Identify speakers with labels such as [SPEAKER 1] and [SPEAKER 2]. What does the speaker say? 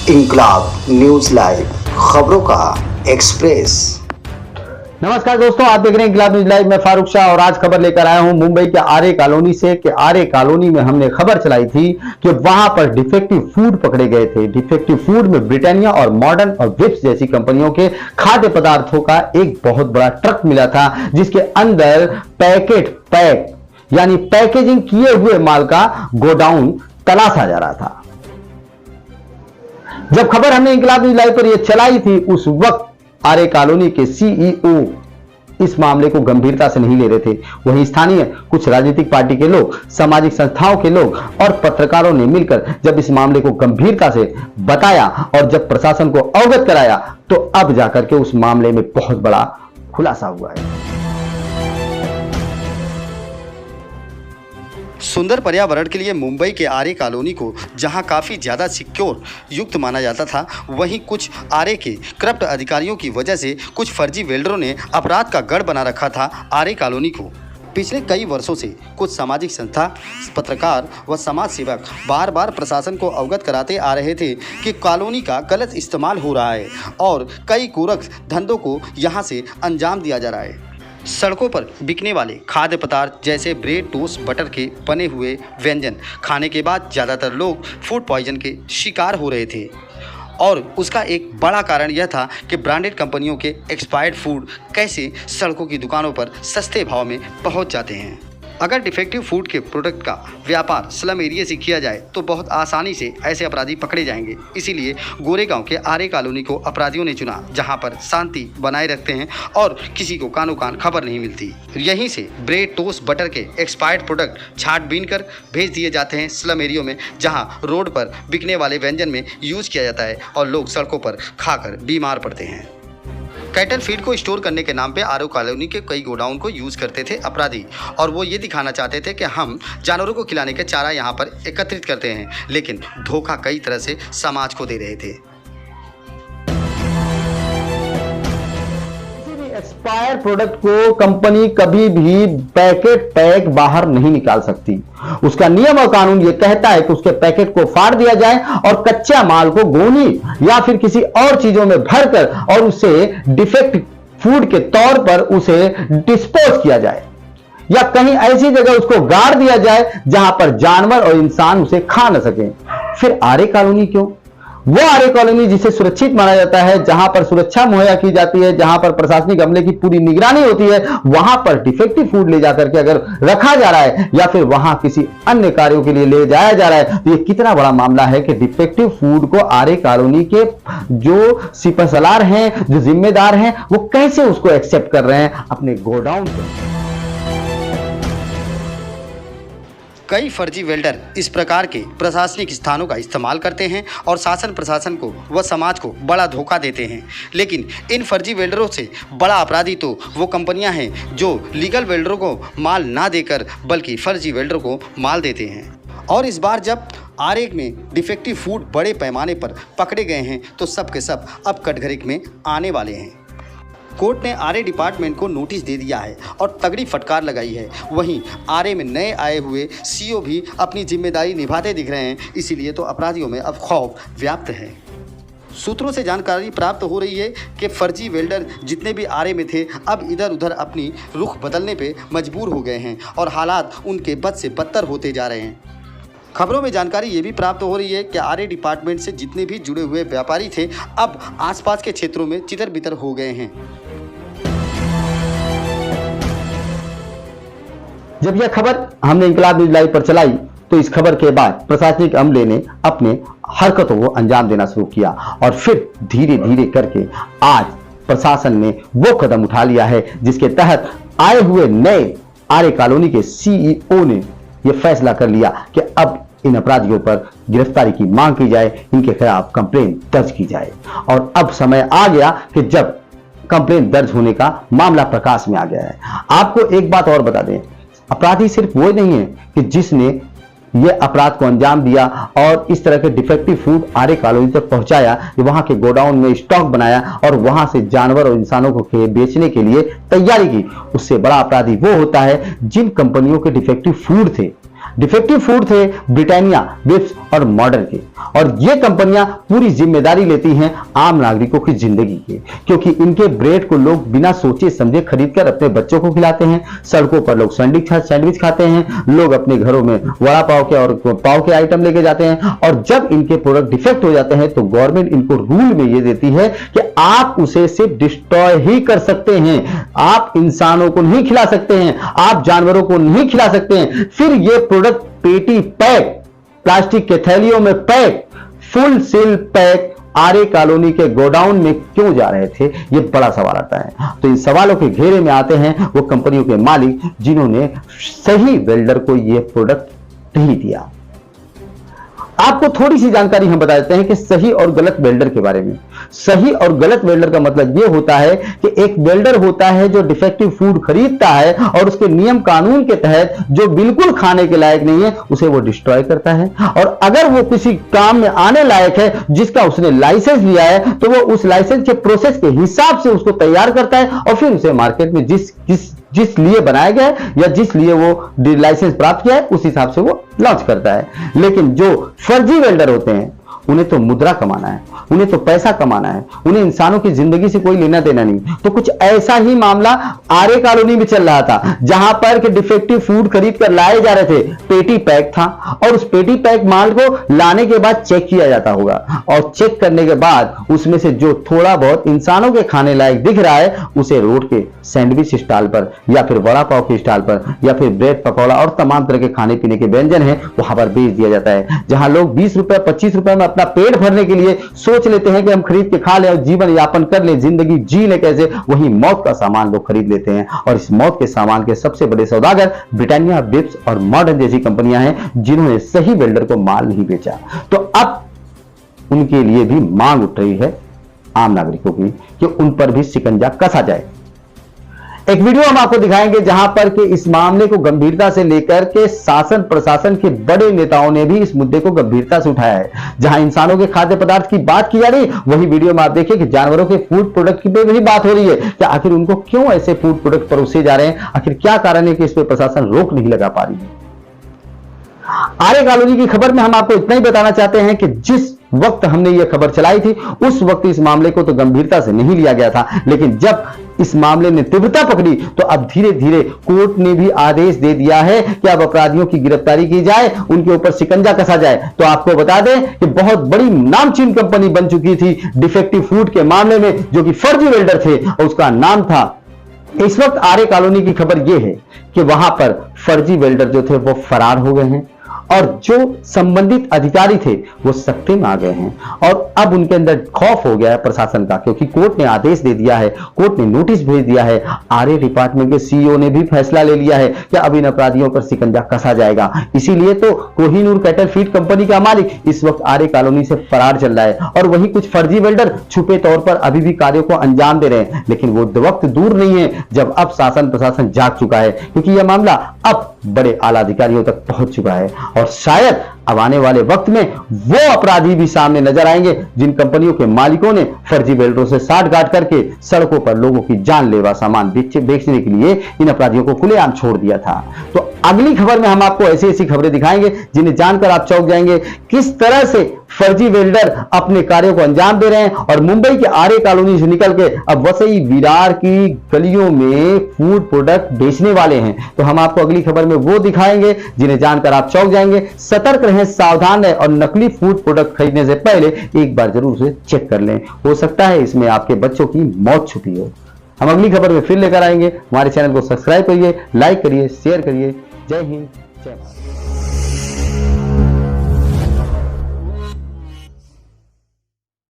[SPEAKER 1] इंकलाब news live, खबरों का express.
[SPEAKER 2] नमस्कार दोस्तों, आप देख रहे हैं इंकलाब न्यूज लाइव में फारूक शाह और आज खबर लेकर आया हूं मुंबई के आर्य कॉलोनी से कि आर्य कॉलोनी में हमने खबर चलाई थी कि वहां पर डिफेक्टिव फूड पकड़े गए थे। डिफेक्टिव फूड में ब्रिटानिया और मॉडर्न और विप्स जैसी कंपनियों के खाद्य पदार्थों का एक बहुत बड़ा ट्रक मिला था, जिसके अंदर पैक यानी पैकेजिंग किए हुए माल का गोडाउन तलाशा जा रहा था। जब खबर हमने इंकलाब न्यूज लाइव पर यह चलाई थी, उस वक्त आर्य कॉलोनी के सीईओ इस मामले को गंभीरता से नहीं ले रहे थे। वहीं स्थानीय कुछ राजनीतिक पार्टी के लोग, सामाजिक संस्थाओं के लोग और पत्रकारों ने मिलकर जब इस मामले को गंभीरता से बताया और जब प्रशासन को अवगत कराया, तो अब जाकर के उस मामले में बहुत बड़ा खुलासा हुआ है।
[SPEAKER 3] सुंदर पर्यावरण के लिए मुंबई के आर्य कॉलोनी को जहां काफ़ी ज़्यादा सिक्योर युक्त माना जाता था, वहीं कुछ आर्य के करप्ट अधिकारियों की वजह से कुछ फर्जी वेल्डरों ने अपराध का गढ़ बना रखा था आर्य कॉलोनी को। पिछले कई वर्षों से कुछ सामाजिक संस्था, पत्रकार व समाज सेवक बार बार प्रशासन को अवगत कराते आ रहे थे कि कॉलोनी का गलत इस्तेमाल हो रहा है और कई कुरख धंधों को यहां से अंजाम दिया जा रहा है। सड़कों पर बिकने वाले खाद्य पदार्थ जैसे ब्रेड, टोस्ट, बटर के बने हुए व्यंजन खाने के बाद ज़्यादातर लोग फूड पॉइजन के शिकार हो रहे थे और उसका एक बड़ा कारण यह था कि ब्रांडेड कंपनियों के एक्सपायर्ड फूड कैसे सड़कों की दुकानों पर सस्ते भाव में पहुंच जाते हैं। अगर डिफेक्टिव फूड के प्रोडक्ट का व्यापार स्लम एरिया से किया जाए तो बहुत आसानी से ऐसे अपराधी पकड़े जाएंगे। इसीलिए गोरेगांव के आर्य कॉलोनी को अपराधियों ने चुना, जहां पर शांति बनाए रखते हैं और किसी को कानो कान खबर नहीं मिलती। यहीं से ब्रेड, टोस्ट, बटर के एक्सपायर्ड प्रोडक्ट छाट बीन कर भेज दिए जाते हैं स्लम एरियो में, जहाँ रोड पर बिकने वाले व्यंजन में यूज किया जाता है और लोग सड़कों पर खाकर बीमार पड़ते हैं। कैटल फीड को स्टोर करने के नाम पे आर्य कॉलोनी के कई गोडाउन को यूज़ करते थे अपराधी और वो ये दिखाना चाहते थे कि हम जानवरों को खिलाने के चारा यहाँ पर एकत्रित करते हैं, लेकिन धोखा कई तरह से समाज को दे रहे थे।
[SPEAKER 2] एक्सपायर प्रोडक्ट को कंपनी कभी भी पैक बाहर नहीं निकाल सकती। उसका नियम और कानून यह कहता है कि उसके पैकेट को फाड़ दिया जाए और कच्चा माल को गोनी या फिर किसी और चीजों में भरकर और उसे डिफेक्ट फूड के तौर पर उसे डिस्पोज किया जाए या कहीं ऐसी जगह उसको गाड़ दिया जाए जहां पर जानवर और इंसान उसे खा न सके। फिर आर्य कॉलोनी क्यों? वो आर्य कॉलोनी जिसे सुरक्षित माना जाता है, जहां पर सुरक्षा मुहैया की जाती है, जहां पर प्रशासनिक अमले की पूरी निगरानी होती है, वहां पर डिफेक्टिव फूड ले जाकर के अगर रखा जा रहा है या फिर वहां किसी अन्य कार्यों के लिए ले जाया जा रहा है, तो ये कितना बड़ा मामला है कि डिफेक्टिव फूड को आर्य कॉलोनी के जो सिपहसालार हैं, जो जिम्मेदार हैं, वो कैसे उसको एक्सेप्ट कर रहे हैं अपने गोडाउन पर।
[SPEAKER 3] कई फर्जी वेल्डर इस प्रकार के प्रशासनिक स्थानों का इस्तेमाल करते हैं और शासन प्रशासन को व समाज को बड़ा धोखा देते हैं। लेकिन इन फर्जी वेल्डरों से बड़ा अपराधी तो वो कंपनियां हैं जो लीगल वेल्डरों को माल ना देकर बल्कि फर्जी वेल्डरों को माल देते हैं। और इस बार जब आर्य में डिफेक्टिव फूड बड़े पैमाने पर पकड़े गए हैं तो सब के सब अब कटघरे में आने वाले हैं। कोर्ट ने आर्य डिपार्टमेंट को नोटिस दे दिया है और तगड़ी फटकार लगाई है। वहीं आर्य में नए आए हुए सीईओ भी अपनी जिम्मेदारी निभाते दिख रहे हैं, इसीलिए तो अपराधियों में अब खौफ व्याप्त है। सूत्रों से जानकारी प्राप्त हो रही है कि फर्जी वेल्डर जितने भी आर्य में थे अब इधर उधर अपनी रुख बदलने पे मजबूर हो गए हैं और हालात उनके बद से बदतर होते जा रहे हैं। खबरों में जानकारी ये भी प्राप्त हो रही है कि आर्य डिपार्टमेंट से जितने भी जुड़े हुए व्यापारी थे अब आसपास के क्षेत्रों में तितर बितर हो गए हैं।
[SPEAKER 2] जब यह खबर हमने इंकलाब न्यूज लाइव पर चलाई तो इस खबर के बाद प्रशासनिक अमले ने अपने हरकतों को अंजाम देना शुरू किया और फिर धीरे धीरे करके आज प्रशासन ने वो कदम उठा लिया है जिसके तहत आए हुए नए आर्य कॉलोनी के सीईओ ने यह फैसला कर लिया कि अब इन अपराधियों पर गिरफ्तारी की मांग की जाए, इनके खिलाफ कंप्लेन दर्ज की जाए। और अब समय आ गया कि जब कंप्लेन दर्ज होने का मामला प्रकाश में आ गया है। आपको एक बात और बता दें, अपराधी सिर्फ वो नहीं है कि जिसने ये अपराध को अंजाम दिया और इस तरह के डिफेक्टिव फूड आर्य कॉलोनी तक पहुंचाया, वहां के गोडाउन में स्टॉक बनाया और वहां से जानवर और इंसानों को बेचने के लिए तैयारी की। उससे बड़ा अपराधी वो होता है जिन कंपनियों के डिफेक्टिव फूड थे, डिफेक्टिव फूड थे ब्रिटानिया, बिप्स और मॉडर्न के। और ये कंपनियां पूरी जिम्मेदारी लेती हैं आम नागरिकों की जिंदगी की, क्योंकि इनके ब्रेड को लोग बिना सोचे समझे खरीदकर अपने बच्चों को खिलाते हैं। सड़कों पर लोग सैंडविच खाते हैं, लोग अपने घरों में वड़ा पाव के और पाव के आइटम लेके जाते हैं। और जब इनके प्रोडक्ट डिफेक्ट हो जाते हैं तो गवर्नमेंट इनको रूल में ये देती है कि आप उसे सिर्फ डिस्ट्रॉय ही कर सकते हैं, आप इंसानों को नहीं खिला सकते हैं, आप जानवरों को नहीं खिला सकते हैं। फिर ये प्रोडक्ट पेटी पैक, प्लास्टिक के थैलियों में पैक, फुल सील पैक आरे कॉलोनी के गोडाउन में क्यों जा रहे थे, ये बड़ा सवाल आता है। तो इन सवालों के घेरे में आते हैं वो कंपनियों के मालिक जिन्होंने सही वेल्डर को ये प्रोडक्ट नहीं दिया। आपको थोड़ी सी जानकारी हम बता देते हैं कि सही और गलत वेल्डर के बारे में। सही और गलत वेल्डर का मतलब यह होता है कि एक वेल्डर होता है जो डिफेक्टिव फूड खरीदता है और उसके नियम कानून के तहत जो बिल्कुल खाने के लायक नहीं है उसे वो डिस्ट्रॉय करता है। और अगर वो किसी काम में आने लायक है जिसका उसने लाइसेंस लिया है तो वो उस लाइसेंस के प्रोसेस के हिसाब से उसको तैयार करता है और फिर उसे मार्केट में जिस लिए बनाया गया है या जिस लिए वो लाइसेंस प्राप्त किया है उस हिसाब से वो लॉन्च करता है। लेकिन जो फर्जी वेल्डर होते हैं उन्हें तो मुद्रा कमाना है, उन्हें तो पैसा कमाना है, उन्हें इंसानों की जिंदगी से कोई लेना देना नहीं। तो कुछ ऐसा ही मामला आरे कॉलोनी में चल रहा था, जहां पर के डिफेक्टिव फूड खरीद कर लाए जा रहे थे। पेटी पैक था और उस पेटी पैक माल को लाने के बाद चेक किया जाता होगा और चेक करने के बाद उसमें से जो थोड़ा बहुत इंसानों के खाने लायक दिख रहा है उसे रोड के सैंडविच स्टॉल पर या फिर वड़ा पाव के स्टॉल पर या फिर ब्रेड पकौड़ा और तमाम तरह के खाने पीने के व्यंजन है वहां पर बेच दिया जाता है। जहां लोग 20 रुपए 25 रुपए में अपना पेट भरने के लिए सोच लेते हैं कि हम खरीद के खा लें और जीवन यापन कर लें, जिंदगी जी लें कैसे, वही मौत का सामान लोग खरीद लेते हैं। और इस मौत के सामान के सबसे बड़े सौदागर ब्रिटानिया, बिप्स और मॉडर्न जैसी कंपनियां हैं जिन्होंने सही वेल्डर को माल नहीं बेचा। तो अब उनके लिए भी मांग उठ रही है आम नागरिकों की कि उन पर भी शिकंजा कसा जाए। एक वीडियो हम आपको दिखाएंगे जहां पर कि इस मामले को गंभीरता से लेकर के शासन प्रशासन के बड़े नेताओं ने भी इस मुद्दे को गंभीरता से उठाया है। जहां इंसानों के खाद्य पदार्थ की बात की जा रही वही वीडियो में आप देखिए कि जानवरों के फूड प्रोडक्ट की भी बात हो रही है कि आखिर उनको क्यों ऐसे फूड प्रोडक्ट परोसे जा रहे हैं, आखिर क्या कारण है कि इस पर प्रशासन रोक नहीं लगा पा रही है। आरे कॉलोनी की खबर में हम आपको इतना ही बताना चाहते हैं कि जिस वक्त हमने यह खबर चलाई थी उस वक्त इस मामले को तो गंभीरता से नहीं लिया गया था, लेकिन जब इस मामले ने तीव्रता पकड़ी तो अब धीरे धीरे कोर्ट ने भी आदेश दे दिया है कि अब अपराधियों की गिरफ्तारी की जाए, उनके ऊपर शिकंजा कसा जाए। तो आपको बता दें कि बहुत बड़ी नामचीन कंपनी बन चुकी थी डिफेक्टिव फूड के मामले में, जो कि फर्जी वेल्डर थे और उसका नाम था। इस वक्त आरे कॉलोनी की खबर यह है कि वहां पर फर्जी वेल्डर जो थे वो फरार हो गए हैं और जो संबंधित अधिकारी थे वो सख्ती में आ गए हैं। और अब उनके अंदर खौफ हो गया है प्रशासन का, क्योंकि कोर्ट ने आदेश दे दिया है, कोर्ट ने नोटिस भेज दिया है। आरए डिपार्टमेंट के सीईओ ने भी फैसला ले लिया है कि अब इन अपराधियों पर शिकंजा कसा जाएगा। इसीलिए तो कोहिनूर कैटल फीड कंपनी का मालिक इस वक्त आरए कॉलोनी से फरार चल रहा है और वही कुछ फर्जी वेल्डर छुपे तौर पर अभी भी कार्यों को अंजाम दे रहे हैं। लेकिन वो वक्त दूर नहीं है जब अब शासन प्रशासन जाग चुका है, क्योंकि यह मामला अब बड़े आला अधिकारियों तक पहुंच चुका है और शायद अब आने वाले वक्त में वो अपराधी भी सामने नजर आएंगे जिन कंपनियों के मालिकों ने फर्जी वेल्डरों से साठगांठ करके सड़कों पर लोगों की जानलेवा सामान बेचने के लिए इन अपराधियों को खुलेआम छोड़ दिया था। तो अगली खबर में हम आपको ऐसी ऐसी खबरें दिखाएंगे जिन्हें जानकर आप चौंक जाएंगे, किस तरह से फर्जी वेल्डर अपने कार्यों को अंजाम दे रहे हैं और मुंबई के आरे कॉलोनी से निकल के अब वसई विरार की गलियों में फूड प्रोडक्ट बेचने वाले हैं। तो हम आपको अगली खबर में वो दिखाएंगे जिन्हें जानकर आप चौंक जाएंगे। सतर्क रहें, सावधान रहें और नकली फूड प्रोडक्ट खरीदने से पहले एक बार जरूर उसे चेक कर लें, हो सकता है इसमें आपके बच्चों की मौत छुपी हो। हम अगली खबर में फिर लेकर आएंगे। हमारे चैनल को सब्सक्राइब करिए, लाइक करिए, शेयर करिए। जय हिंद, जय भारत।